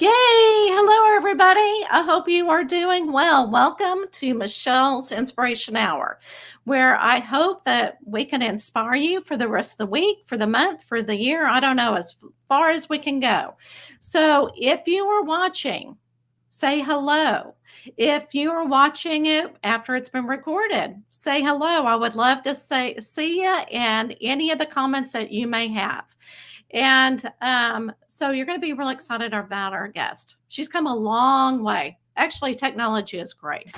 Yay! Hello, everybody. I hope you are doing well. Welcome to Michelle's Inspiration Hour, where I hope that we can inspire you for the rest of the week, for the month, for the year. I don't know, as far as we can go. So if you are watching, say hello. If you are watching it after it's been recorded, say hello. I would love to see you and any of the comments that you may have. And so you're going to be really excited about our guest. She's come a long way. Actually, technology is great.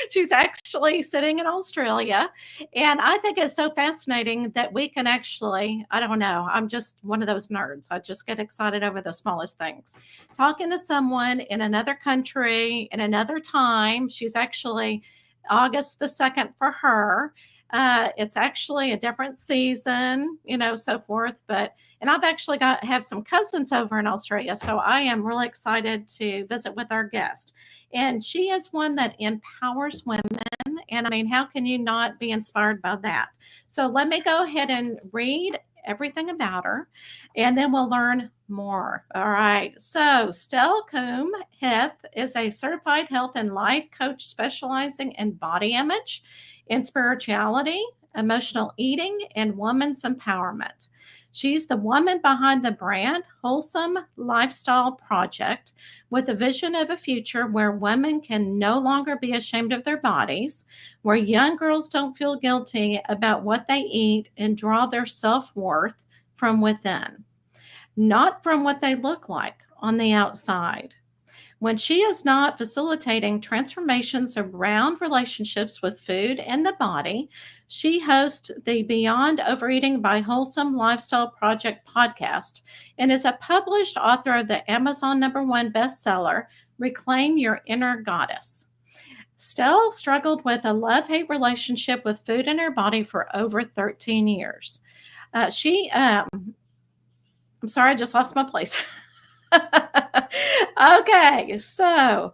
She's actually sitting in Australia. And I think it's so fascinating that we can actually, I don't know, I'm just one of those nerds. I just get excited over the smallest things. Talking to someone in another country, in another time, she's actually August the 2nd for her. It's actually a different season, so forth. And I've actually have some cousins over in Australia, so I am really excited to visit with our guest. And she is one that empowers women. And I mean, how can you not be inspired by that? So let me go ahead and read everything about her, and then we'll learn more. All right. So Stel Coombe-Heath is a certified health and life coach specializing in body image, in spirituality, emotional eating, and women's empowerment. She's the woman behind the brand Wholesome Lifestyle Project, with a vision of a future where women can no longer be ashamed of their bodies, where young girls don't feel guilty about what they eat and draw their self-worth from within, not from what they look like on the outside. When she is not facilitating transformations around relationships with food and the body, she hosts the Beyond Overeating by Wholesome Lifestyle Project podcast and is a published author of the Amazon #1 bestseller, Reclaim Your Inner Goddess. Stel struggled with a love-hate relationship with food and her body for over 13 years. I'm sorry, I just lost my place. Okay, so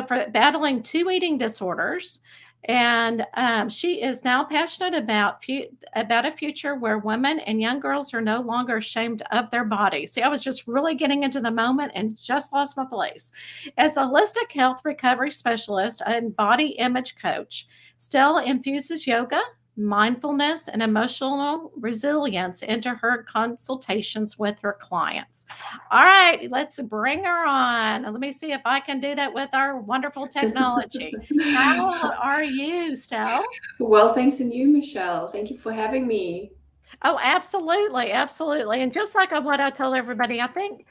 for battling two eating disorders, and she is now passionate about a future where women and young girls are no longer ashamed of their bodies. See, I was just really getting into the moment and just lost my place. As a holistic health recovery specialist and body image coach, Stel infuses yoga, mindfulness, and emotional resilience into her consultations with her clients. All right, let's bring her on. Let me see if I can do that with our wonderful technology. How are you, Stel? Well, thanks to you, Michelle. Thank you for having me. Oh, absolutely, absolutely. And just like what I told everybody, I think,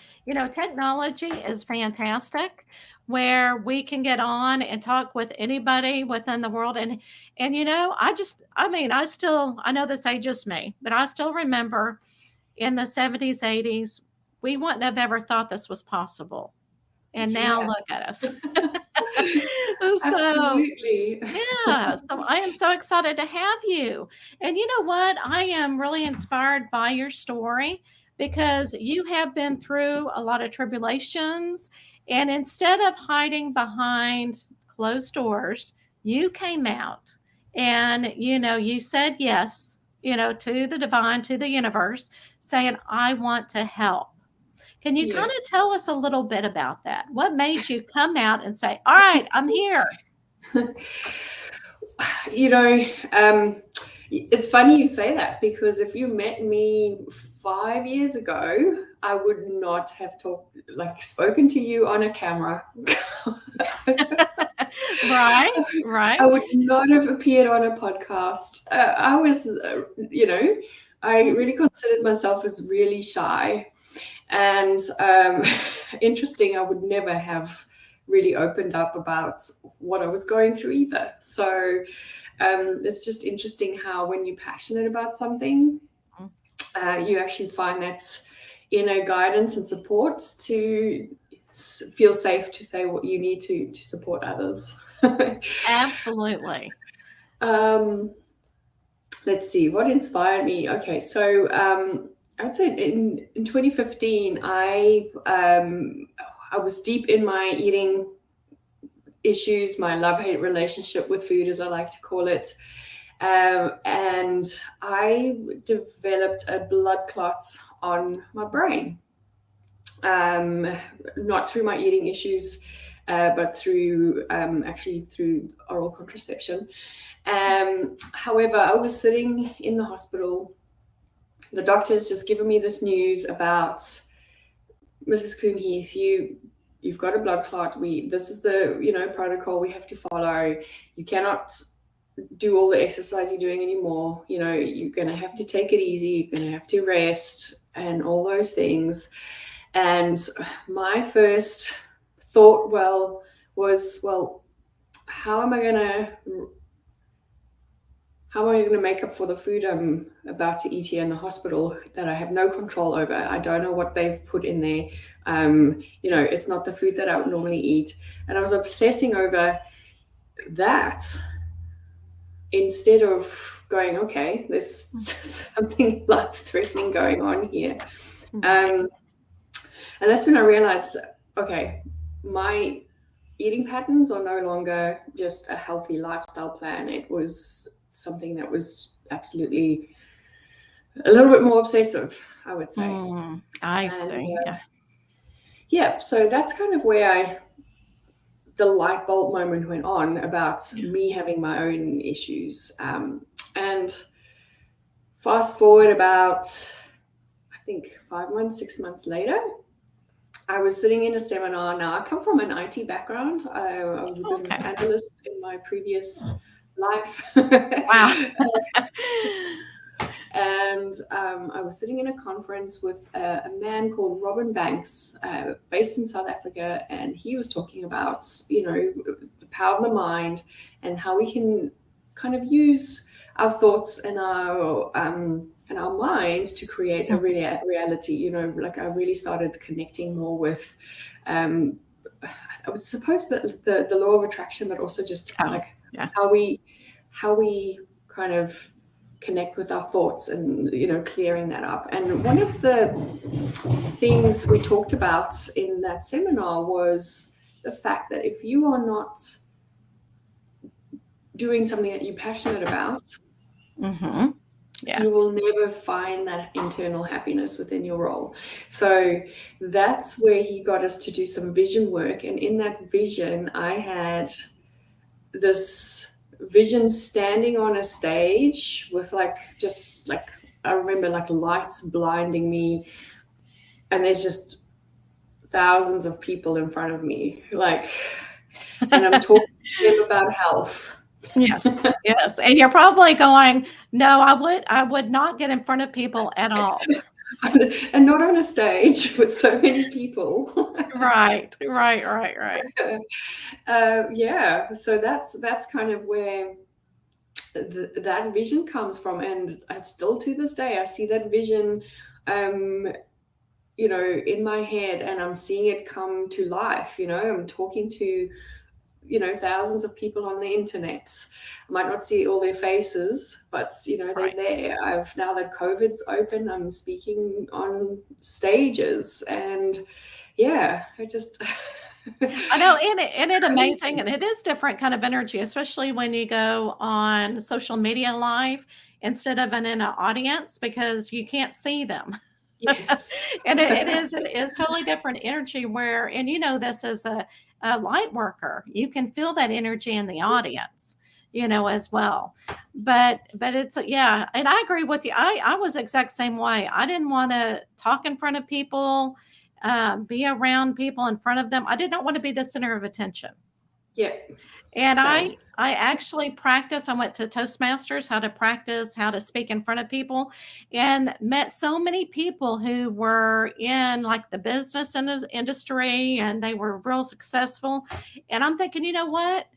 technology is fantastic where we can get on and talk with anybody within the world. And I know this ages me, but I still remember in the 70s, 80s, we wouldn't have ever thought this was possible. And now Yeah, look at us. So absolutely. yeah, so I am so excited to have you. And you know what? I am really inspired by your story because you have been through a lot of tribulations. And instead of hiding behind closed doors, you came out and, you said yes, to the divine, to the universe, saying, I want to help. Can you kind Yeah. of tell us a little bit about that? What made you come out and say, all right, I'm here? You know, it's funny you say that because if you met me 5 years ago, I would not have spoken to you on a camera. Right, right. I would not have appeared on a podcast. I was, I Mhm. really considered myself as really shy. And interesting, I would never have really opened up about what I was going through either. So it's just interesting how when you're passionate about something, you actually find that inner guidance and support to feel safe to say what you need to support others. Absolutely. um, let's see what inspired me. Okay, so I would say in 2015, I was deep in my eating issues, my love hate relationship with food, as I like to call it. And I developed a blood clot on my brain. um, not through my eating issues, but through actually through oral contraception. However, I was sitting in the hospital. The doctor's just given me this news about Mrs. Coombe-Heath. You've got a blood clot. This is the protocol we have to follow. You cannot do all the exercise you're doing anymore. You're gonna have to take it easy. You're gonna have to rest and all those things. And my first thought, was, how am I gonna make up for the food I'm about to eat here in the hospital that I have no control over? I don't know what they've put in there. It's not the food that I would normally eat. And I was obsessing over that instead of going, okay, there's something life-threatening going on here. And that's when I realized, okay, my eating patterns are no longer just a healthy lifestyle plan. It was something that was absolutely a little bit more obsessive, I would say. I see. Yeah, so that's kind of where the light bulb moment went on about me having my own issues. And fast forward about, I think, 5 months, 6 months later, I was sitting in a seminar. Now, I come from an IT background. I was a business analyst in my previous life. Wow. And I was sitting in a conference with a man called Robin Banks, based in South Africa, and he was talking about, the power of the mind and how we can kind of use our thoughts and our minds to create a reality. Like, I really started connecting more with, I would suppose that the law of attraction, but also just how we kind of connect with our thoughts and clearing that up. And one of the things we talked about in that seminar was the fact that if you are not doing something that you're passionate about, you will never find that internal happiness within your role. So that's where he got us to do some vision work. And in that vision, I had this vision standing on a stage with I remember lights blinding me, and there's just thousands of people in front of me, and I'm talking to them about health. Yes. And you're probably going, no, I would not get in front of people at all. And not on a stage with so many people. Right. Yeah, so that's kind of where that vision comes from. And still to this day, I see that vision in my head, and I'm seeing it come to life. I'm talking to thousands of people on the internet. I might not see all their faces, but they're there. Now that COVID's open, I'm speaking on stages, and I just I know, and it amazing, and it is different kind of energy, especially when you go on social media live instead of in an audience, because you can't see them. Yes. And it is totally different energy and this as a light worker, you can feel that energy in the audience, as well. But it's, and I agree with you. I was the exact same way. I didn't want to talk in front of people, be around people in front of them. I did not want to be the center of attention. Yeah. And I actually practiced. I went to Toastmasters, how to practice, how to speak in front of people, and met so many people who were in the business industry, and they were real successful. And I'm thinking, you know what?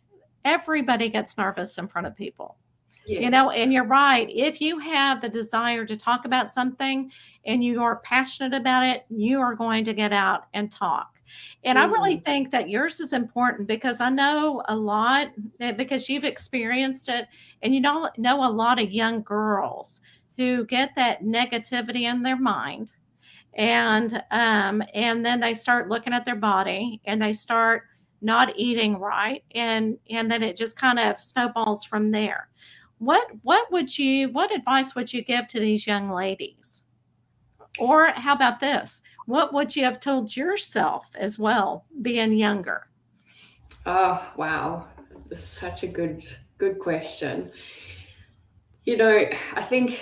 Everybody gets nervous in front of people. Yes. And you're right. If you have the desire to talk about something and you are passionate about it, you are going to get out and talk. And I really think that yours is important, because I know a lot, because you've experienced it, and know a lot of young girls who get that negativity in their mind, and then they start looking at their body, and they start not eating right, and then it just kind of snowballs from there. What advice would you give to these young ladies? Or how about this? what would you have told yourself as well, being younger? Oh, wow. This is such a good question. You know, I think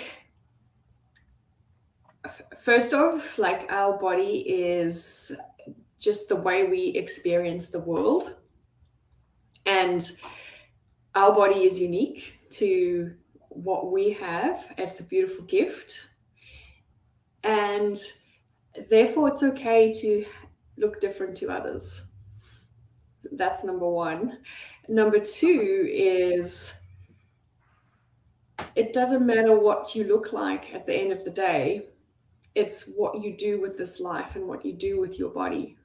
first off, like our body is just the way we experience the world. And our body is unique to what we have. It's a beautiful gift. And therefore, it's okay to look different to others. That's number one. Number two is it doesn't matter what you look like at the end of the day, it's what you do with this life and what you do with your body.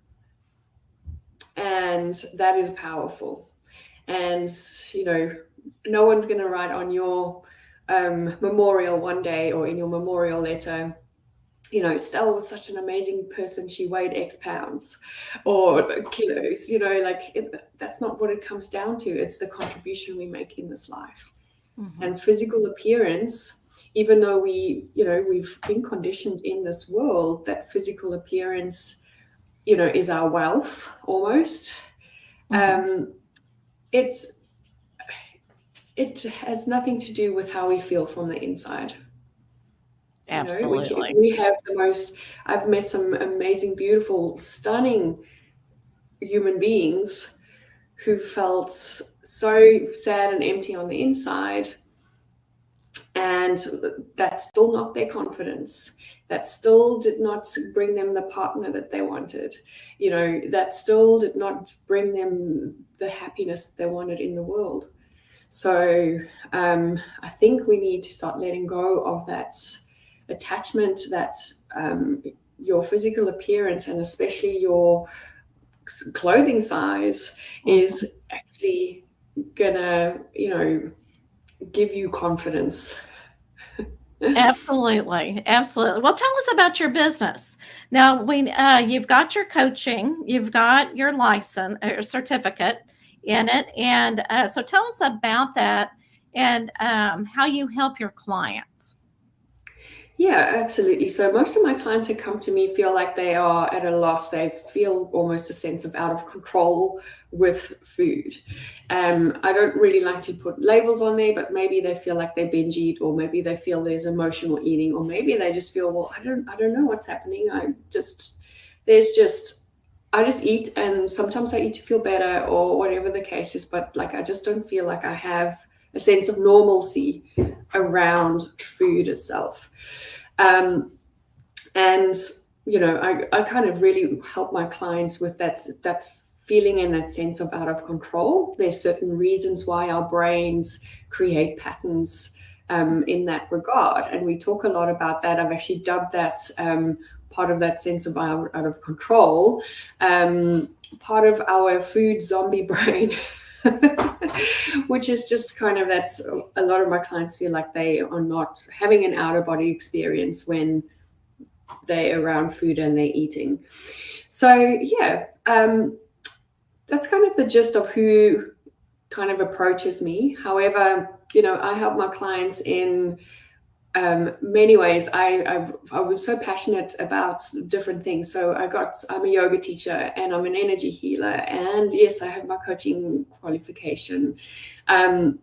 And that is powerful. And, you know, no one's going to write on your memorial one day or in your memorial letter, you know, Stel was such an amazing person. She weighed X pounds or kilos, you know, like that's not what it comes down to. It's the contribution we make in this life. Mm-hmm. And physical appearance, even though we've been conditioned in this world that physical appearance, you know, is our wealth almost. Mm-hmm. It's it has nothing to do with how we feel from the inside. You know, Absolutely. we have the most, I've met some amazing, beautiful, stunning human beings who felt so sad and empty on the inside. And that still knocked their confidence. That still did not bring them the partner that they wanted. You know, that still did not bring them the happiness that they wanted in the world. So I think we need to start letting go of that attachment that your physical appearance and especially your clothing size Mm-hmm. is actually gonna, you know, give you confidence. Absolutely, absolutely. Well, tell us about your business. Now, you've got your coaching, you've got your license or certificate in it, and so tell us about that and how you help your clients. Yeah, absolutely. So most of my clients that come to me feel like they are at a loss. They feel almost a sense of out of control with food. I don't really like to put labels on there, but maybe they feel like they binge eat, or maybe they feel there's emotional eating, or maybe they just feel, well, I don't know what's happening. There's just, I just eat, and sometimes I eat to feel better, or whatever the case is. But like, I just don't feel like I have a sense of normalcy around food itself. And you know, I kind of really help my clients with that feeling and that sense of out of control. There's certain reasons why our brains create patterns in that regard, and we talk a lot about that. I've actually dubbed that part of that sense of out of control, part of our food zombie brain. Which is just kind of, that's a lot of my clients feel like they are not having an outer body experience when they're around food and they're eating. So yeah, that's kind of the gist of who kind of approaches me. However, you know, I help my clients in many ways. I was so passionate about different things. So I'm a yoga teacher and I'm an energy healer, and yes, I have my coaching qualification. And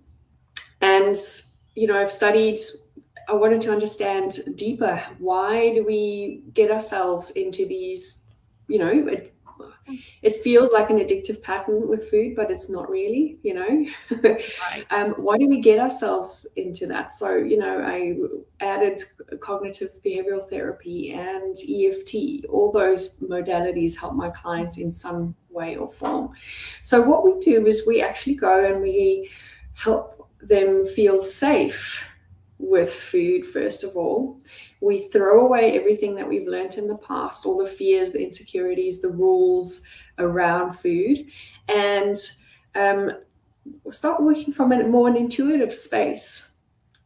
you know, I wanted to understand deeper, why do we get ourselves into these, you know, it feels like an addictive pattern with food, but it's not really, you know. Right. Why do we get ourselves into that? So, you know, I added cognitive behavioral therapy and EFT. All those modalities help my clients in some way or form. So what we do is we actually go and we help them feel safe with food. First of all, we throw away everything that we've learned in the past, all the fears, the insecurities, the rules around food, and start working from a more an intuitive space.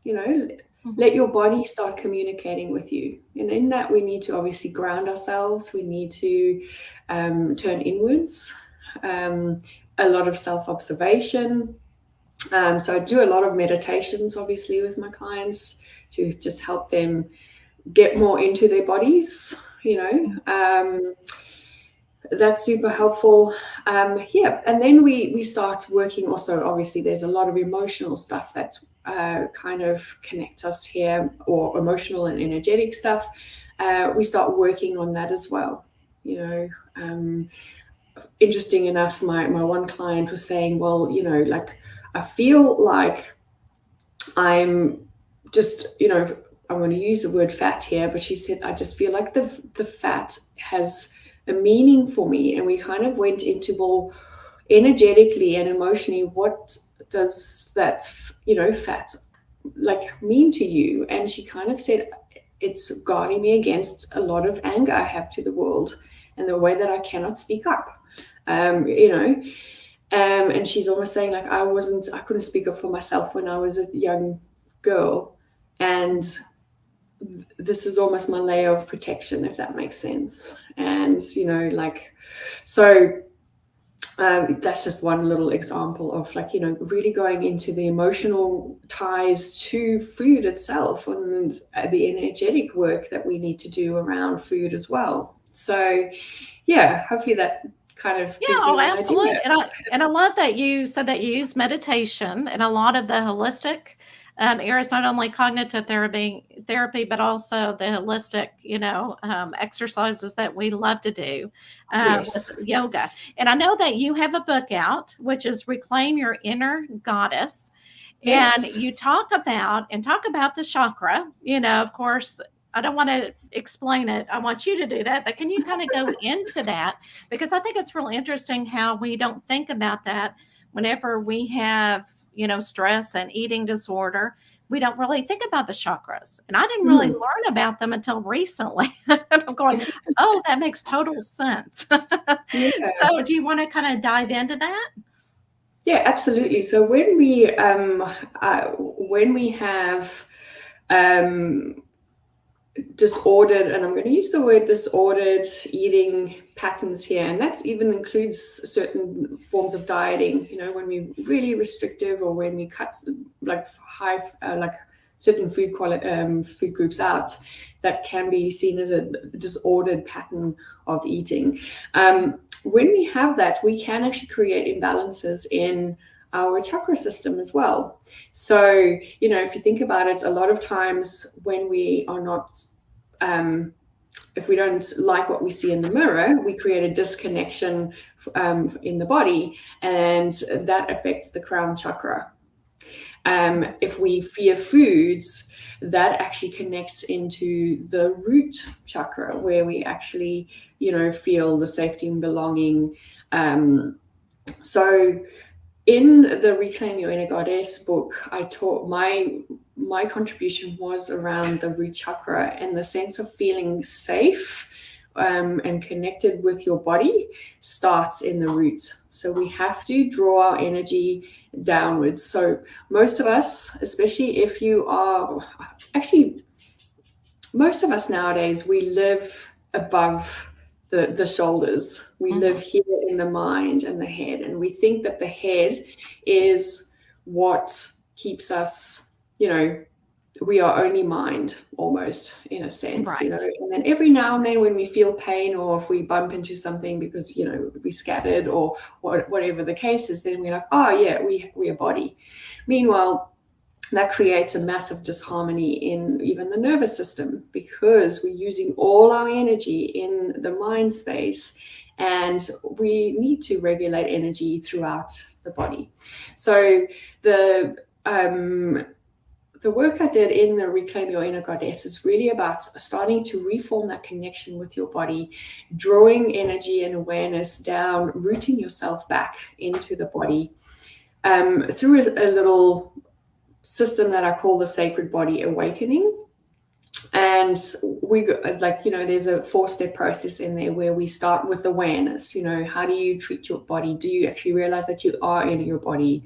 You know, Mm-hmm. let your body start communicating with you, and in that we need to obviously ground ourselves. We need to turn inwards, a lot of self-observation. So I do a lot of meditations, obviously, with my clients to just help them get more into their bodies, you know. That's super helpful. Yeah, and then we start working also. Obviously, there's a lot of emotional stuff that kind of connects us here, or emotional and energetic stuff. We start working on that as well. You know, interesting enough, my one client was saying, well, you know, like I feel like I'm just, you know, I'm going to use the word fat here, but she said, I just feel like the fat has a meaning for me. And we kind of went into, well, energetically and emotionally, what does that, you know, fat like mean to you? And she kind of said, it's guarding me against a lot of anger I have to the world and the way that I cannot speak up. You know, and she's almost saying like I couldn't speak up for myself when I was a young girl, and this is almost my layer of protection, if that makes sense. And you know, like, so that's just one little example of, like, you know, really going into the emotional ties to food itself, and the energetic work that we need to do around food as well. So yeah, hopefully that kind of Yeah, gives oh, you an absolutely. idea. And I love that you said that you use meditation and a lot of the holistic areas, not only cognitive therapy, but also the holistic, exercises that we love to do with Yes. yoga. And I know that you have a book out, which is Reclaim Your Inner Goddess. And Yes. you talk about the chakra, of course. I don't want to explain it. I want you to do that. But can you kind of go into that? Because I think it's really interesting how we don't think about that whenever we have, stress and eating disorder. We don't really think about the chakras. And I didn't really Mm. learn about them until recently. And I'm going, oh, that makes total sense. Yeah. So do you want to kind of dive into that? Yeah, absolutely. So when we have um, disordered, and I'm going to use the word disordered eating patterns here, and that even includes certain forms of dieting. You know, when we're really restrictive, or when we cut like like certain food groups out, that can be seen as a disordered pattern of eating. When we have that, we can actually create imbalances in our chakra system as well. So, you know, if you think about it, a lot of times when we are not, if we don't like what we see in the mirror, we create a disconnection in the body, and that affects the crown chakra. If we fear foods, that actually connects into the root chakra, where we actually, you know, feel the safety and belonging. So in the Reclaim Your Inner Goddess book, I taught my contribution was around the root chakra and the sense of feeling safe and connected with your body starts in the root. So we have to draw our energy downwards. So most of us, especially if you are actually, most of us nowadays, we live above the shoulders. We live Mhm. here in the mind and the head, and we think that the head is what keeps us, you know, we are only mind, almost, in a sense, you know. Right. And then every now and then when we feel pain, or if we bump into something because, you know, we scattered, or whatever the case is, then we're like, oh yeah, we're a body. Meanwhile, that creates a massive disharmony in even the nervous system, because we're using all our energy in the mind space, and we need to regulate energy throughout the body. So the work I did in the Reclaim Your Inner Goddess is really about starting to reform that connection with your body, drawing energy and awareness down, rooting yourself back into the body, through a little system that I call the Sacred Body Awakening. And we, like, you know, there's a 4-step process in there where we start with awareness. You know, how do you treat your body? Do you actually realize that you are in your body?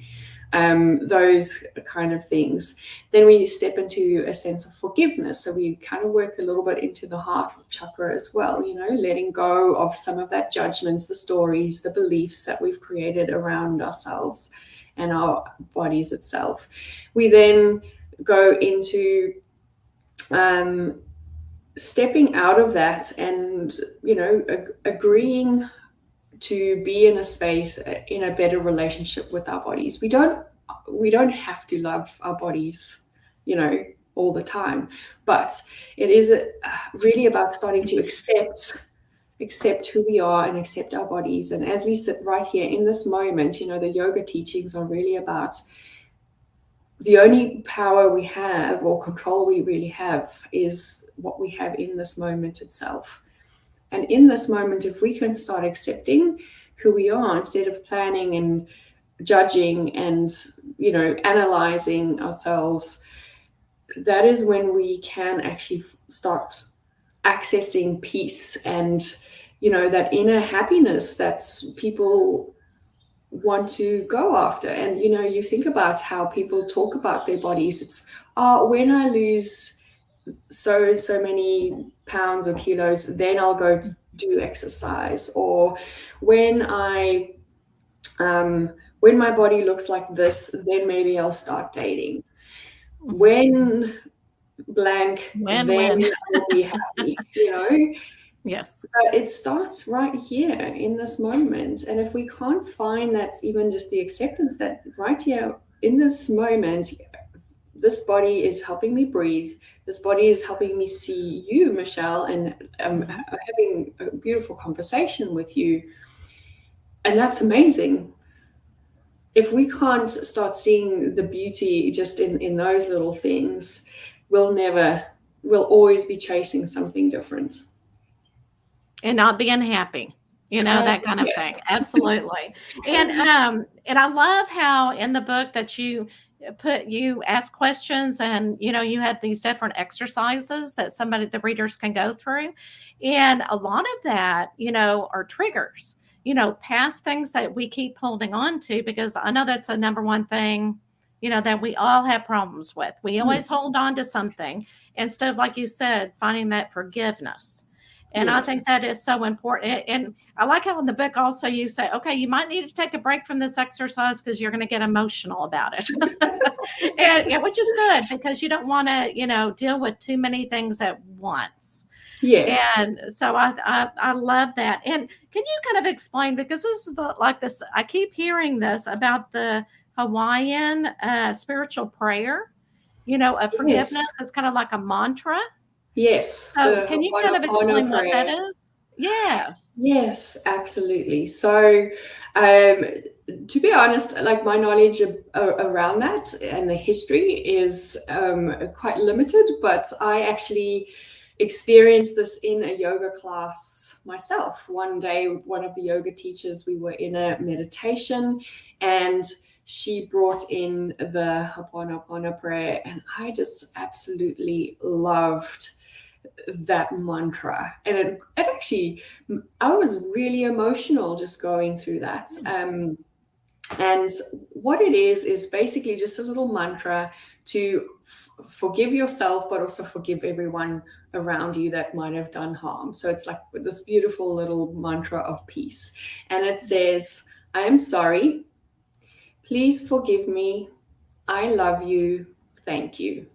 Those kind of things. Then we step into a sense of forgiveness. So we kind of work a little bit into the heart chakra as well, you know, letting go of some of that judgments, the stories, the beliefs that we've created around ourselves and our bodies itself. We then go into stepping out of that and, agreeing to be in a space, in a better relationship with our bodies. We don't have to love our bodies, all the time, but it is really about starting to accept who we are and accept our bodies. And as we sit right here in this moment, the yoga teachings are really about the only power we have or control we really have is what we have in this moment itself. And in this moment, if we can start accepting who we are instead of planning and judging and, analyzing ourselves, that is when we can actually start accessing peace and, that inner happiness that people want to go after. And, you think about how people talk about their bodies. It's, oh, when I lose so many pounds or kilos, then I'll go do exercise. Or when when my body looks like this, then maybe I'll start dating. When blank, then Win-win. I'll be happy. Yes. But it starts right here in this moment. And if we can't find that, even just the acceptance that right here in this moment, this body is helping me breathe. This body is helping me see you, Michelle, and having a beautiful conversation with you. And that's amazing. If we can't start seeing the beauty just in those little things, we'll always be chasing something different. And not being happy, that kind of Yeah. thing. Absolutely. And I love how in the book that you ask questions, and you have these different exercises that the readers can go through. And a lot of that, are triggers, past things that we keep holding on to, because I know that's a number one thing, that we all have problems with. We always hold on to something instead of, like you said, finding that forgiveness. And I think Yes. that is so important. And I like how in the book also you say, okay, you might need to take a break from this exercise because you're going to get emotional about it. and which is good, because you don't want to, deal with too many things at once. Yes. And so I love that. And can you kind of explain, because this is like this, I keep hearing this about the Hawaiian spiritual prayer, of forgiveness. Yes. It's kind of like a mantra. Yes. So The can you kind of Ho'oponopono explain what that prayer. is? Yes. Yes, absolutely. So, um, to be honest, like my knowledge around that and the history is quite limited, but I actually experienced this in a yoga class myself. One day, one of the yoga teachers, we were in a meditation, and she brought in the Ho'oponopono prayer, and I just absolutely loved that mantra. And it actually, I was really emotional just going through that. And what it is basically just a little mantra to forgive yourself, but also forgive everyone around you that might have done harm. So it's like this beautiful little mantra of peace. And it says, I am sorry. Please forgive me. I love you. Thank you.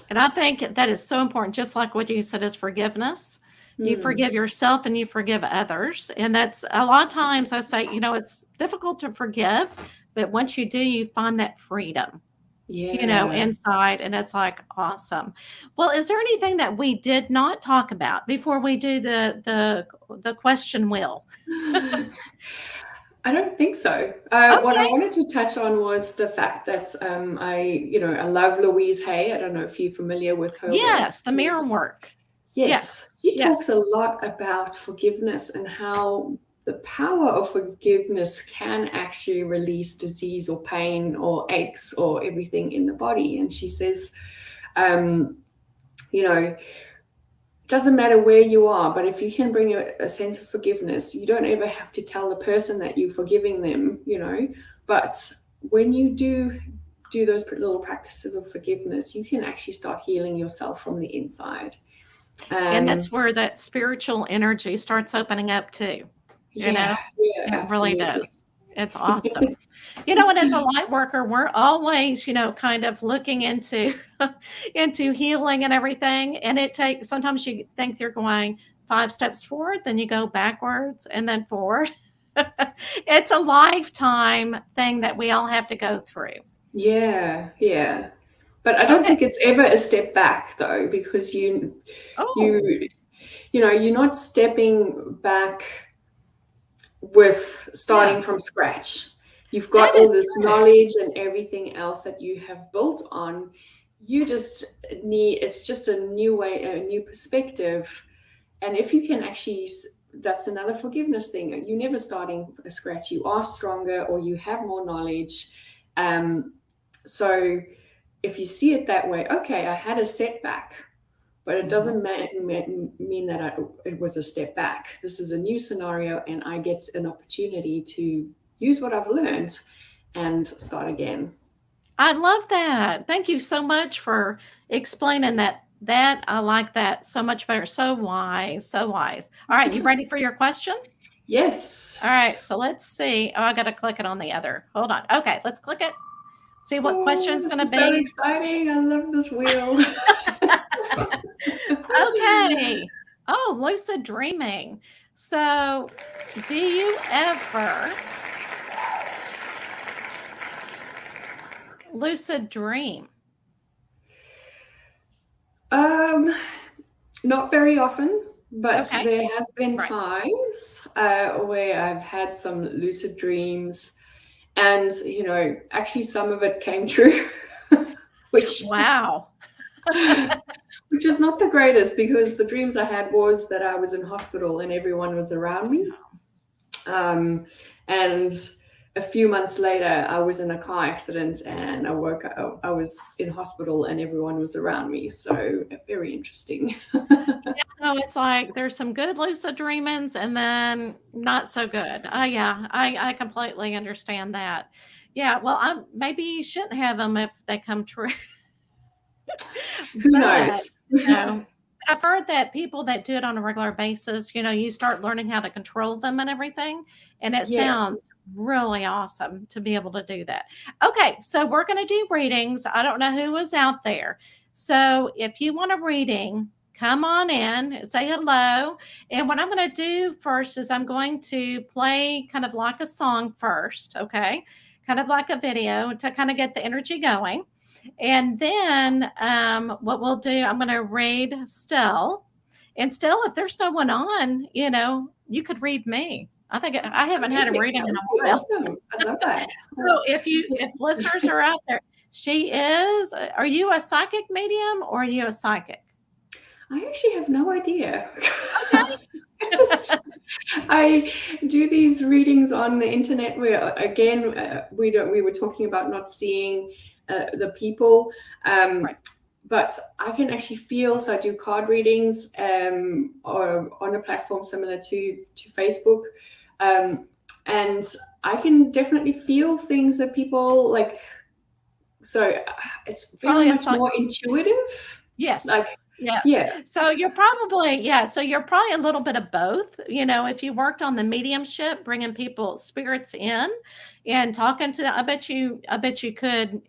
And I think that is so important, just like what you said is forgiveness. You Hmm. forgive yourself and you forgive others. And that's a lot of times I say, it's difficult to forgive, but once you do, you find that freedom, Yeah. inside. And it's like awesome. Well, is there anything that we did not talk about before we do the question wheel? I don't think so. What I Okay. wanted to touch on was the fact that I love Louise Hay. I don't know if you're familiar with her work. Yes, the mirror work. Yes, Yes. she talks a Yes. lot about forgiveness and how the power of forgiveness can actually release disease or pain or aches or everything in the body. And she says, um, you know, doesn't matter where you are, but if you can bring a sense of forgiveness, you don't ever have to tell the person that you're forgiving them. But when you do those little practices of forgiveness, you can actually start healing yourself from the inside. And Um, that's where that spiritual energy starts opening up too. You yeah, know, yeah, it really absolutely. does. It's awesome. And as a light worker, we're always, kind of looking into into healing and everything. And it takes sometimes you think you're going 5 steps forward, then you go backwards and then forward. It's a lifetime thing that we all have to go through. Yeah, yeah. But I don't Okay. think it's ever a step back though, because Oh, you you're not stepping back with yeah, starting from scratch. You've got that all is this true. knowledge and everything else that you have built on. You just need, it's just a new way, a new perspective. And if you can actually, that's another forgiveness thing. You're never starting from scratch. You are stronger or you have more knowledge. So if you see it that way, okay, I had a setback, but it Mhm. doesn't mean that it was a step back. This is a new scenario, and I get an opportunity to use what I've learned and start again. I love that. Thank you so much for explaining that. That I like that so much better. So wise, so wise. All right, you ready for your question? All right, Yes. so let's see. Oh, I got to click it on the other. Hold on. Okay, let's click it. See what Oh, question's this going to is so be. exciting. I love this wheel. Okay. Oh, lucid dreaming. So, do you ever lucid dream? um, Not very often, but Okay. there has been Right. times where I've had some lucid dreams, and actually some of it came true, which Wow. which is not the greatest, because the dreams I had was that I was in hospital and everyone was around me. Um, and a few months later, I was in a car accident and I was in hospital and everyone was around me. So very interesting. No, it's like there's some good lucid dreamings and then not so good. Yeah, I completely understand that. Yeah, well, maybe you shouldn't have them if they come true. Who But, knows? you know, I've heard that people that do it on a regular basis, you start learning how to control them and everything, and it Yeah. sounds really awesome to be able to do that. Okay, so we're gonna do readings. I don't know who is out there. So if you want a reading, come on in, say hello. And what I'm gonna do first is I'm going to play kind of like a song first, okay? Kind of like a video to kind of get the energy going. And then what we'll do, I'm going to read Stel. And Stel, if there's no one on, you could read me. I think I haven't had a Amazing. reading That in would be a while. awesome. I love that. So if listeners are out there, she is. Are you a psychic medium or are you a psychic? I actually have no idea. Okay. It's just I do these readings on the internet where again we were talking about not seeing the people, Right. but I can actually feel. So I do card readings or on a platform similar to Facebook, and I can definitely feel things that people like. So it's very Probably a much psychic. more intuitive. Like, Yes. Yes. yeah, So you're probably, yeah, so you're probably a little bit of both. If you worked on the mediumship, bringing people spirits in and talking to them, I bet you could,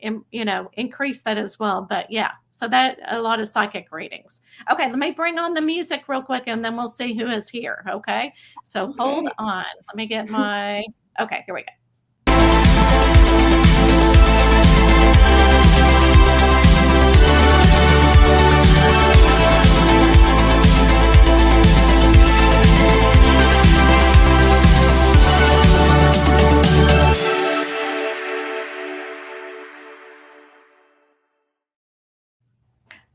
increase that as well. But yeah, so that a lot of psychic readings. Okay, let me bring on the music real quick and then we'll see who is here. Okay. So hold okay. on. Let me get okay, here we go.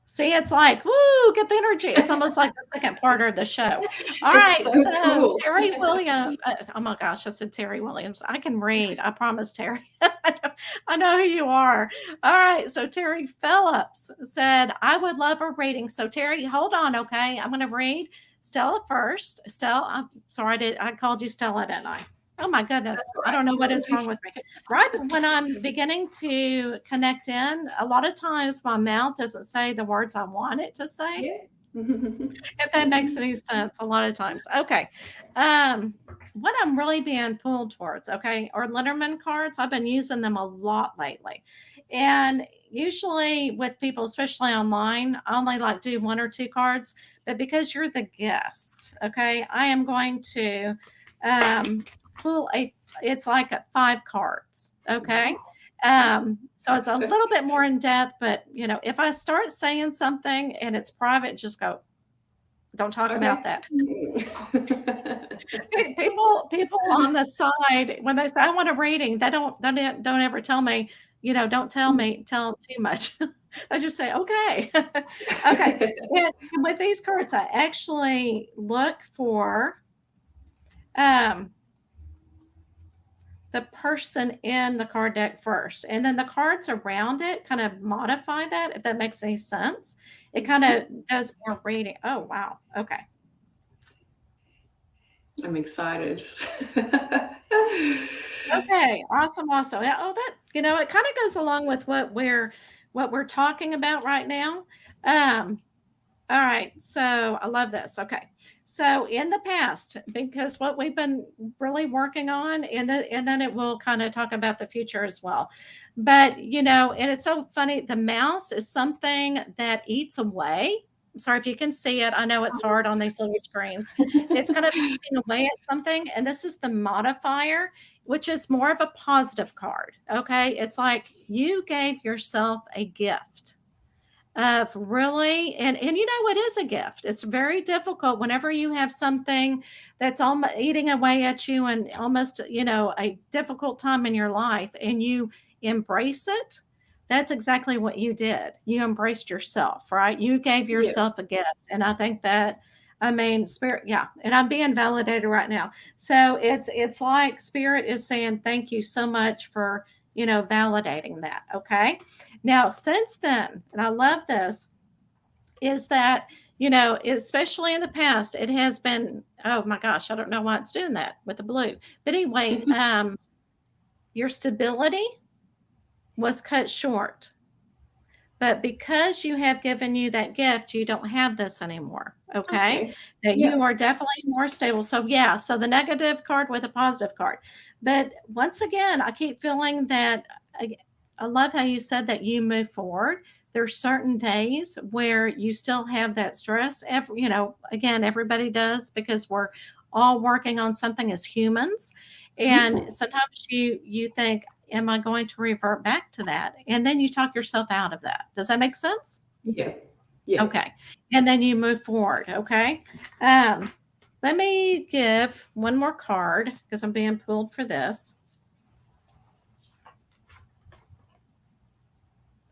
See, it's like, woo, get the energy. It's almost like the second part of the show. All It's right. so So cool. Terry Williams, oh my gosh, I said Terry Williams. I can read. I promise, Terry. I know who you are. All right. So Terry Phillips said, I would love a reading. So Terry, hold on. Okay. I'm going to read Stella first. Stella, I'm sorry. I called you Stella, didn't I? Oh my That's goodness. all I right. don't know what No. is wrong with me. Right when I'm beginning to connect in, a lot of times my mouth doesn't say the words I want it to say. Yeah. if that makes any sense a lot of times. Okay. Um, what I'm really being pulled towards, okay, are Letterman cards. I've been using them a lot lately. And usually with people, especially online, I only like do one or two cards. But because you're the guest, okay, I am going to um, pull it's like a 5 cards, okay? Wow. So it's a little bit more in depth, but if I start saying something and it's private, just go, don't talk about Okay. that. People on the side, when they say I want a reading, they don't ever tell me, don't tell too much. I just say, okay. Okay. And with these cards, I actually look for um the person in the card deck first. And then the cards around it kind of modify that, if that makes any sense. It kind of does more reading. Oh, wow. Okay. I'm excited. Okay, awesome, awesome. Yeah, oh, that it kind of goes along with what we're talking about right now. Um, all right, so I love this. Okay, so in the past, because what we've been really working on, and then it will kind of talk about the future as well. But and it's so funny. The mouse is something that eats away. I'm sorry if you can see it. I know it's hard on these little screens. It's kind of eating away at something, and this is the modifier, which is more of a positive card. Okay, it's like you gave yourself a gift of really, and it is a gift. It's very difficult whenever you have something that's almost eating away at you and almost a difficult time in your life, and you embrace it. That's exactly what you did. You embraced yourself, right? You gave Yeah. yourself a gift. And I think that, I mean, spirit, yeah, and I'm being validated right now. So it's like spirit is saying thank you so much for validating that. Okay, now, since then, and I love this, is that, especially in the past, it has been, oh my gosh, I don't know why it's doing that with the blue. But anyway, your stability was cut short. But because you have given you that gift, you don't have this anymore. Okay. Okay. That Yeah. you are definitely more stable. So, yeah. So the negative card with a positive card. But once again, I keep feeling that I love how you said that you move forward. There's certain days where you still have that stress. Again, everybody does because we're all working on something as humans. And Mhm. sometimes you think, am I going to revert back to that? And then you talk yourself out of that. Does that make sense? Yeah. Yeah. Okay. And then you move forward. Okay. Um, let me give one more card because I'm being pulled for this.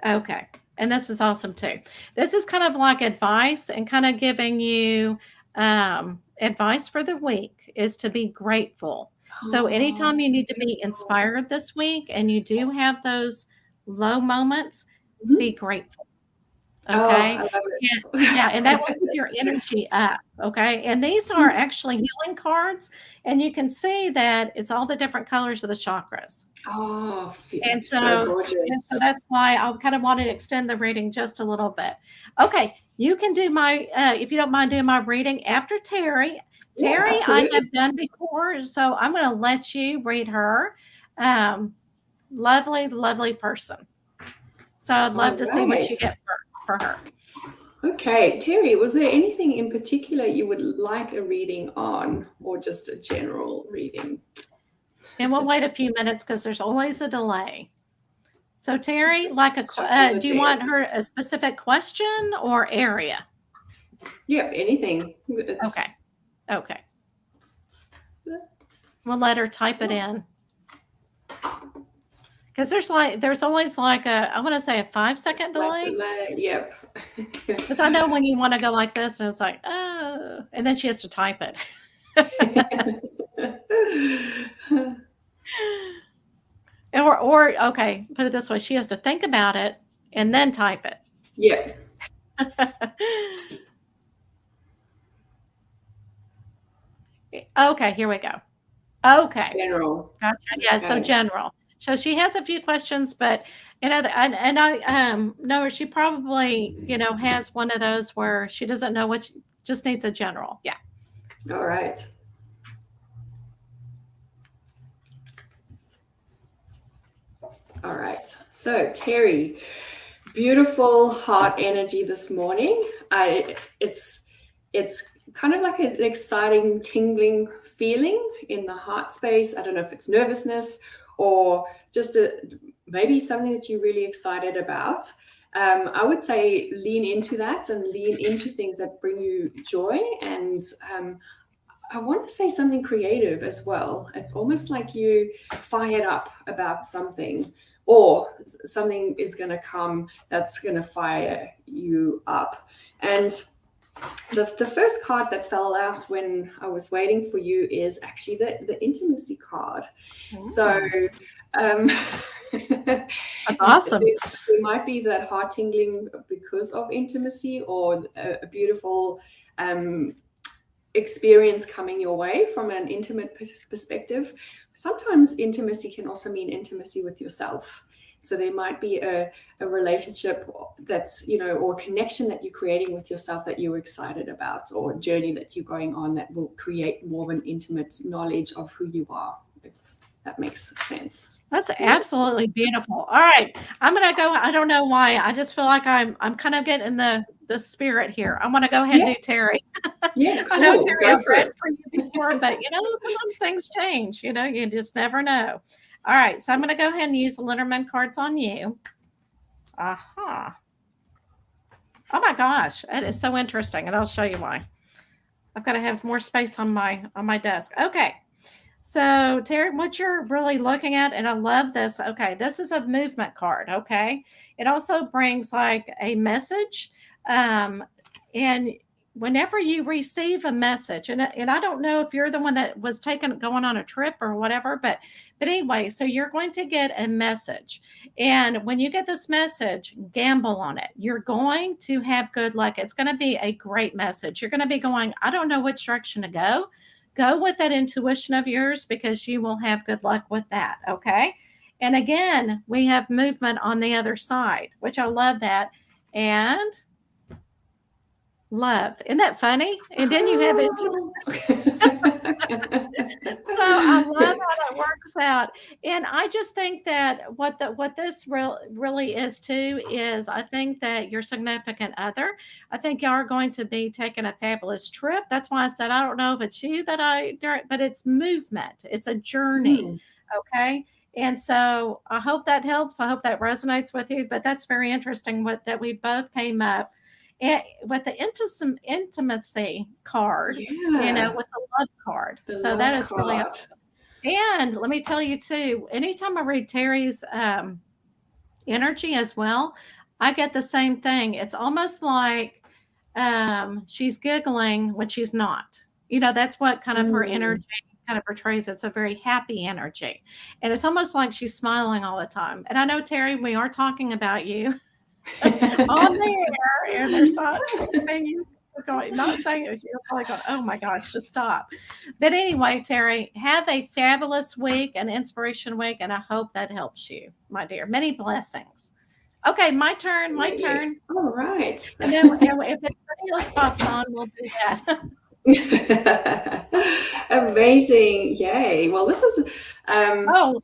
Okay. And this is awesome too. This is kind of like advice and kind of giving you advice for the week is to be grateful. So Oh, anytime you need to be beautiful. inspired this week and you do have those low moments, be Mhm. grateful. Oh, I Okay. love Yeah. Yeah. And that will keep it. your energy up. Okay. And these are actually healing cards. And you can see that it's all the different colors of the chakras. Oh, And so so gorgeous. that's why I kind of wanted to extend the reading just a little bit. Okay, you can do my if you don't mind doing my reading after Terry. Yeah, Terry, I absolutely. have done before, so I'm going to let you read her. Lovely, lovely person. So I'd All love to see what right. you get for her. Okay, Terry, was there anything in particular you would like a reading on, or just a general reading? And we'll wait a few minutes because there's always a delay. So Terry, Just like shuffle the do you deck. want her a specific question or area? Yeah, anything. Okay. Okay. We'll let her type it in. Because there's always like I want to say a 5-second Slight delay. delay. Yep. Because I know when you want to go like this and it's like, oh, and then she has to type it. or okay, put it this way, she has to think about it and then type it. Yep. Okay, here we go. Okay. General. Gotcha. Yeah, so Okay. general. So she has a few questions, but and I know her. She probably has one of those where she doesn't know what, just needs a general. Yeah. All right. All right. So Terry, beautiful heart energy this morning. It's kind of like an exciting tingling feeling in the heart space. I don't know if it's nervousness or just maybe something that you're really excited about. I would say lean into that and lean into things that bring you joy. And I want to say something creative as well. It's almost like you fired up about something, or something is going to come that's going to fire you up. And the first card that fell out when I was waiting for you is actually the intimacy card. So um, That's awesome. it might be that heart tingling because of intimacy, or a beautiful experience coming your way from an intimate perspective. Sometimes intimacy can also mean intimacy with yourself. So there might be a relationship that's, or a connection that you're creating with yourself that you're excited about, or a journey that you're going on that will create more of an intimate knowledge of who you are, if that makes sense. That's absolutely beautiful. All right. I'm going to go. I don't know why. I just feel like I'm kind of getting the spirit here. I want to go ahead and do Terry. Yeah, cool. I know, Terry, I've read for you before, but sometimes things change. You just never know. All right. So I'm going to go ahead and use the Lenormand cards on you. Aha. Oh my gosh. That is so interesting. And I'll show you why. I've got to have more space on my desk. Okay. So, Terry, what you're really looking at, and I love this. Okay, this is a movement card. Okay, it also brings like a message, and whenever you receive a message, and I don't know if you're the one that was going on a trip or whatever, but anyway, so you're going to get a message, and when you get this message, gamble on it. You're going to have good luck. It's going to be a great message. You're going to be going, I don't know which direction to go. Go with that intuition of yours, because you will have good luck with that. Okay. And again, we have movement on the other side, which I love that. And love. Isn't that funny? And then you have it. So I love how that works out. And I just think that what this really is too is, I think that your significant other, I think y'all are going to be taking a fabulous trip. That's why I said I don't know if it's you but it's movement. It's a journey. Okay. And so I hope that helps. I hope that resonates with you. But that's very interesting that we both came up with the intimacy card, with the love card. So that is really, and let me tell you too, anytime I read Terry's energy as well, I get the same thing. It's almost like she's giggling when she's not. That's what kind of her energy kind of portrays. It's a very happy energy. And it's almost like she's smiling all the time. And I know, Terry, we are talking about you on the air, and there's not saying this. You're probably going, oh my gosh, just stop. But anyway, Terry, have a fabulous week, an inspiration week, and I hope that helps you, my dear. Many blessings. Okay, my turn. All right. And then if anybody else pops on, we'll do that. Amazing. Yay. Well, this is let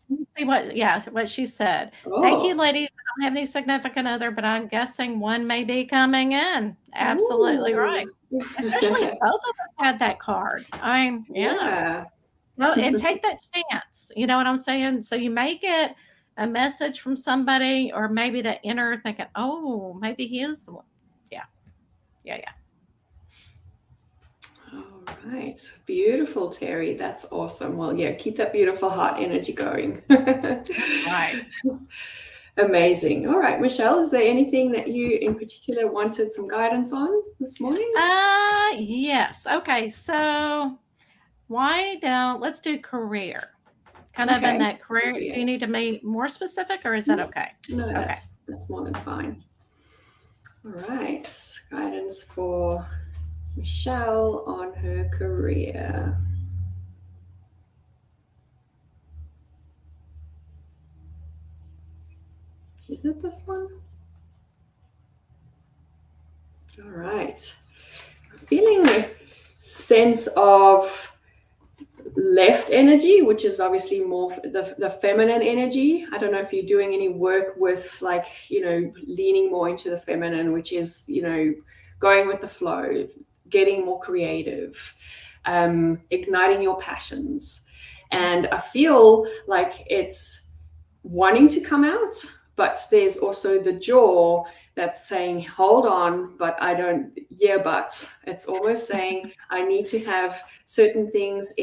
me see what she said. Thank you, ladies. I don't have any significant other, but I'm guessing one may be coming in. Absolutely right. Especially if both of us had that card. I mean, yeah. Well, and take that chance. You know what I'm saying? So you may get a message from somebody, or maybe that inner thinking, oh, maybe he is the one. Yeah. All right. Beautiful, Terry. That's awesome. Well, keep that beautiful heart energy going. Right. Amazing. All right, Michelle, is there anything that you in particular wanted some guidance on this morning? Yes. Okay. So let's do career. Kind of in that career. Do you need to be more specific, or is that okay? No, that's more than fine. All right. Guidance for Michelle on her career. Is it this one? All right. Feeling a sense of left energy, which is obviously more the feminine energy. I don't know if you're doing any work with, like, leaning more into the feminine, which is, going with the flow, getting more creative, igniting your passions. And I feel like it's wanting to come out, but there's also the jaw that's saying, hold on, but I don't, yeah, but it's almost saying I need to have certain things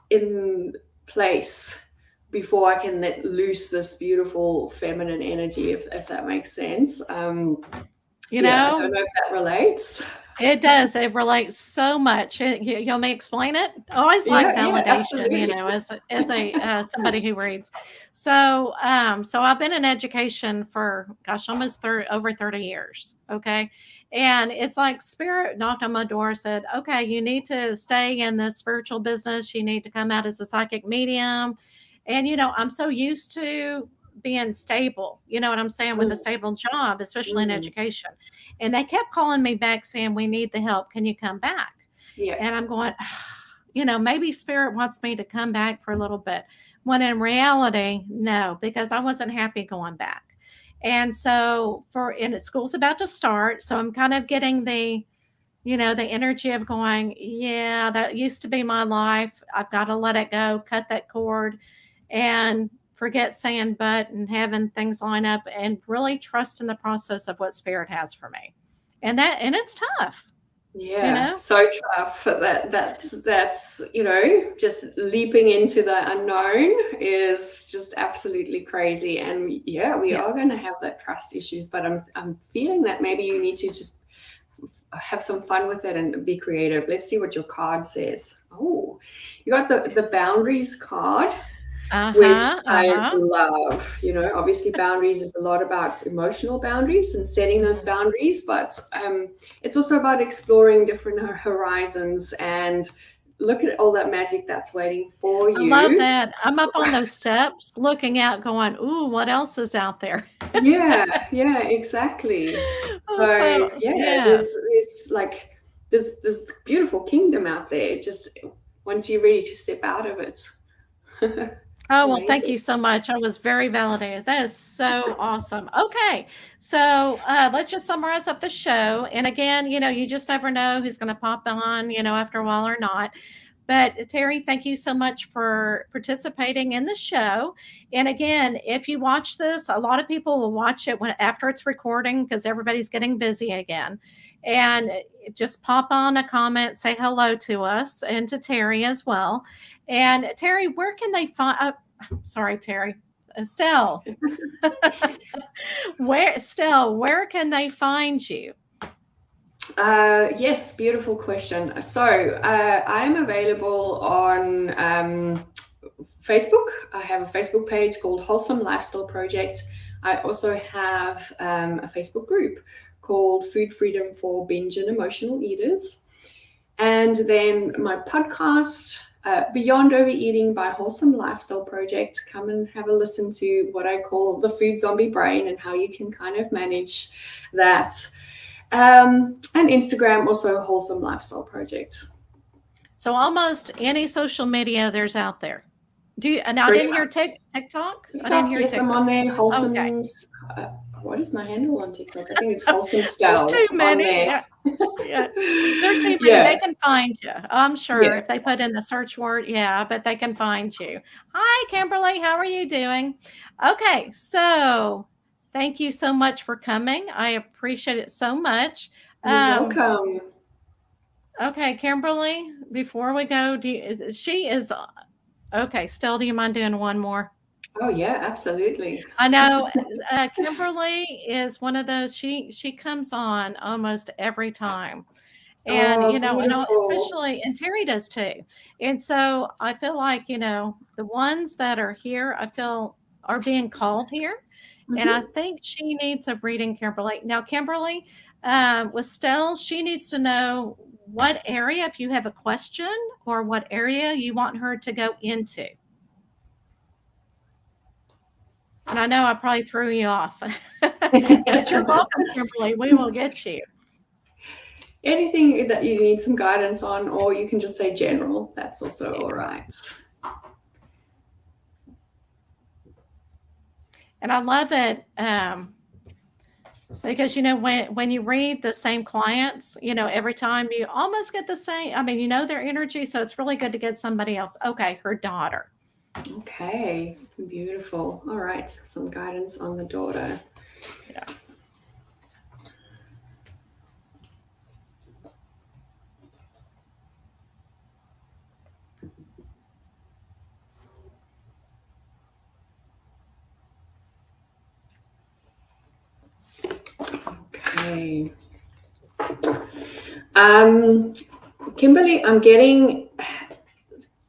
in place before I can let loose this beautiful feminine energy, if that makes sense. You Yeah, I don't know, know if that relates. it does. It relates so much. You want me to explain it? I always like Yeah, yeah, validation, absolutely. as a somebody who reads. So I've been in education for gosh, almost over 30 years. Okay, and it's like spirit knocked on my door, said, "Okay, you need to stay in the spiritual business. You need to come out as a psychic medium." And I'm so used to being stable. You know what I'm saying, with a Mm, stable job, especially in mm, education. And they kept calling me back saying, "We need the help. Can you come back?" yeah, And I'm going, maybe spirit wants me to come back for a little bit. When in reality, no, because I wasn't happy going back. And so and school's about to start. So I'm kind of getting the energy of going, yeah, that used to be my life. I've got to let it go, cut that cord, and forget saying but and having things line up and really trust in the process of what spirit has for me. And it's tough, you yeah. know? So tough. That's just leaping into the unknown is just absolutely crazy. And yeah, we Yeah. are going to have that trust issues, but I'm feeling that maybe you need to just have some fun with it and be creative. Let's see what your card says. Oh, you got the boundaries card, which Uh-huh. I Uh-huh. love. Obviously, boundaries is a lot about emotional boundaries and setting those Mhm. boundaries, but it's also about exploring different horizons and look at all that magic that's waiting for I love you. that. I'm up on those steps looking out going, "Ooh, what else is out there?" Yeah, yeah, exactly. Oh, So so yeah, yeah. there's like this beautiful kingdom out there. Just once you're ready to step out of it. Oh, well, thank Amazing. you so much. I was very validated. That is so awesome. Okay. So let's just summarize up the show. And again, you just never know who's going to pop on, after a while or not. But Terry, thank you so much for participating in the show. And again, if you watch this, a lot of people will watch it after it's recording because everybody's getting busy again. And just pop on a comment, say hello to us and to Terry as well. And Terry, where can they find? Sorry, Terry. Estelle, where can they find you? Yes, beautiful question. So I'm available on Facebook. I have a Facebook page called Wholesome Lifestyle Project. I also have a Facebook group called Food Freedom for Binge and Emotional Eaters. And then my podcast, Beyond Overeating by Wholesome Lifestyle Project. Come and have a listen to what I call the food zombie brain and how you can kind of manage that. And Instagram, also Wholesome Lifestyle Project. So almost any social media there's out there. Do you? And I Pretty didn't hear much. TikTok. I didn't TikTok, hear yes, I'm TikTok. on there. Okay. Wholesome. Uh, what is my handle on TikTok? I think it's Wholesome There's too Stel on many. there. Yeah. Yeah. There are too many. They Yeah, can find you. I'm sure yeah. if they put in the search word, yeah, but they can find you. Hi, Kimberly. How are you doing? Okay. So thank you so much for coming. I appreciate it so much. You're Um, welcome. okay, Kimberly, before we go, she is okay. Still, do you mind doing one more? Oh, yeah, absolutely. I know, Kimberly is one of those, she comes on almost every time. And, Oh, beautiful. especially, and Terry does too. And so I feel like, the ones that are here, I feel are being called here. And I Mhm. think she needs a reading, Kimberly. Now, Kimberly, with Stell, she needs to know what area, if you have a question or what area you want her to go into. And I know I probably threw you off, but you're welcome, Kimberly. We will get you. Anything that you need some guidance on, or you can just say general, that's also all right. And I love it because, when you read the same clients, every time you almost get the same. I mean, their energy, so it's really good to get somebody else. Okay, her daughter. Okay, beautiful. All right, some guidance on the daughter. Yeah. Okay. Kimberly, I'm getting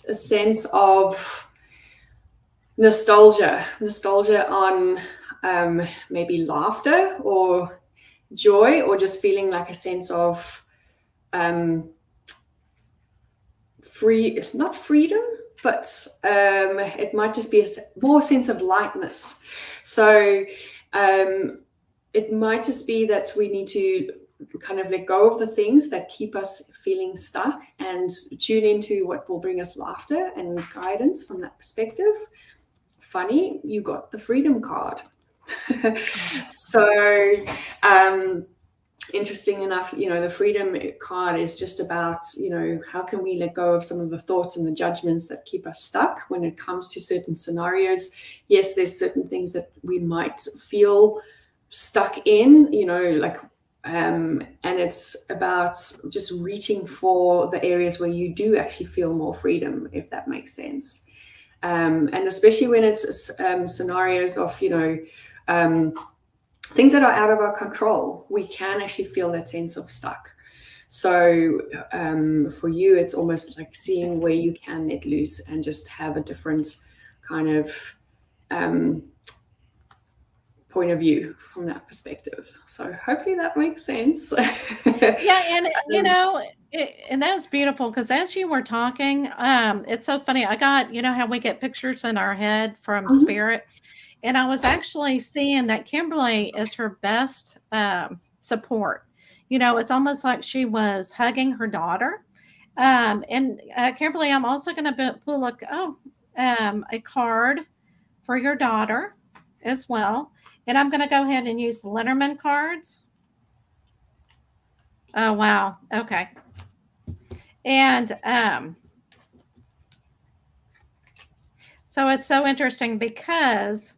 a sense of nostalgia on maybe laughter or joy, or just feeling like a sense of um, not freedom, but it might just be a more sense of lightness. So it might just be that we need to kind of let go of the things that keep us feeling stuck and tune into what will bring us laughter and guidance from that perspective. Funny, you got the freedom card. So interesting enough, the freedom card is just about, how can we let go of some of the thoughts and the judgments that keep us stuck when it comes to certain scenarios. Yes, there's certain things that we might feel stuck in, like and it's about just reaching for the areas where you do actually feel more freedom, if that makes sense. And especially when it's scenarios of, things that are out of our control, we can actually feel that sense of stuck. So for you, it's almost like seeing where you can let loose and just have a different kind of point of view from that perspective. So hopefully that makes sense. Yeah, and and that's beautiful because as you were talking, it's so funny. I got, how we get pictures in our head from spirit, and I was actually seeing that Kimberly is her best support. It's almost like she was hugging her daughter. And Kimberly, I'm also going to pull a card for your daughter as well, and I'm going to go ahead and use the Lenormand cards. Oh wow, okay. And so it's so interesting because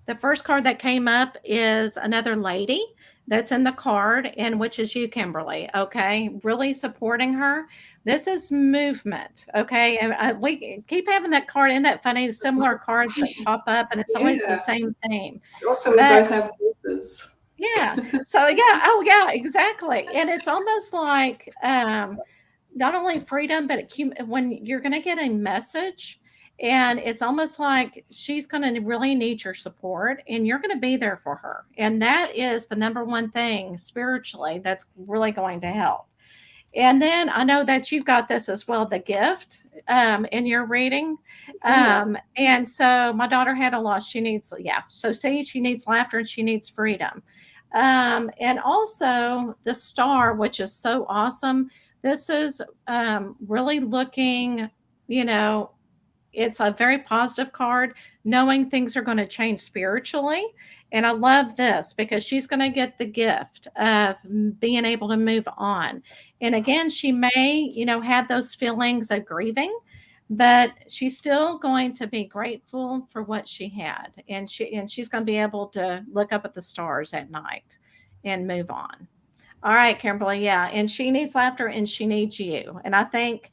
the first card that came up is another lady that's in the card, and which is you, Kimberly. Okay, really supporting her. This is movement. Okay, and we keep having that card. Isn't that funny? Similar cards that pop up, and it's always the Yeah. same theme. Also, we But both have voices. yeah, so yeah, oh yeah, exactly. And it's almost like not only freedom, but when you're going to get a message, and it's almost like she's going to really need your support, and you're going to be there for her. And that is the number one thing spiritually that's really going to help. And then I know that you've got this as well, the gift in your reading. And so my daughter had a loss. She needs, yeah. So see, she needs laughter and she needs freedom. And also the star, which is so awesome. This is really looking, you know, it's a very positive card, knowing things are going to change spiritually. And I love this because she's going to get the gift of being able to move on. And again, she may, have those feelings of grieving, but she's still going to be grateful for what she had. And she's going to be able to look up at the stars at night and move on. All right, Kimberly. Yeah. And she needs laughter and she needs you. And I think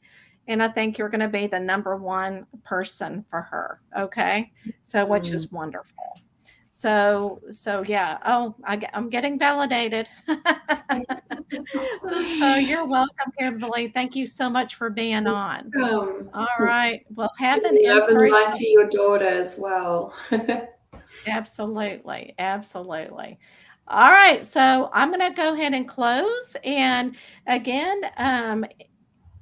you're going to be the number one person for her. Okay. So, which is wonderful. So yeah. Oh, I'm getting validated. So you're welcome, Kimberly. Thank you so much for being on. All right. Well, have an Sending love and light inspirational. to your daughter as well. Absolutely. Absolutely. All right. So I'm going to go ahead and close. And again,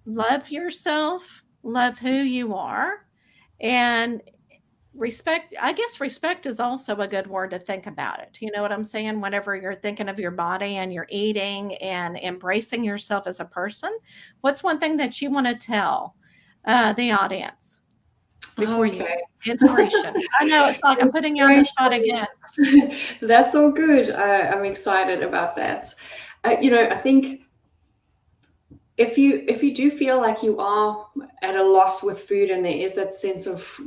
love yourself, love who you are, and respect, I guess respect is also a good word to think about it. You know what I'm saying? Whenever you're thinking of your body and you're eating and embracing yourself as a person, what's one thing that you want to tell the audience before you Okay. inspiration? I know it's like I'm putting you on the spot again. That's all good. I'm excited about that. I think if you do feel like you are at a loss with food and there is that sense of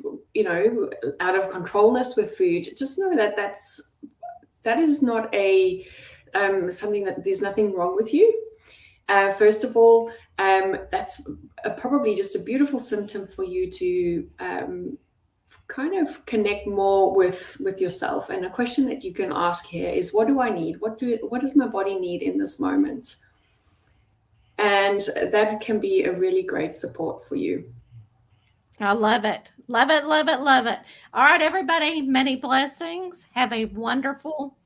out of controlness with food, just know that that is not a something that there's nothing wrong with you. First of all, that's probably just a beautiful symptom for you to kind of connect more with yourself. And a question that you can ask here is, what do I need? What does my body need in this moment? And that can be a really great support for you. I love it. Love it, love it, love it. All right, everybody, many blessings. Have a wonderful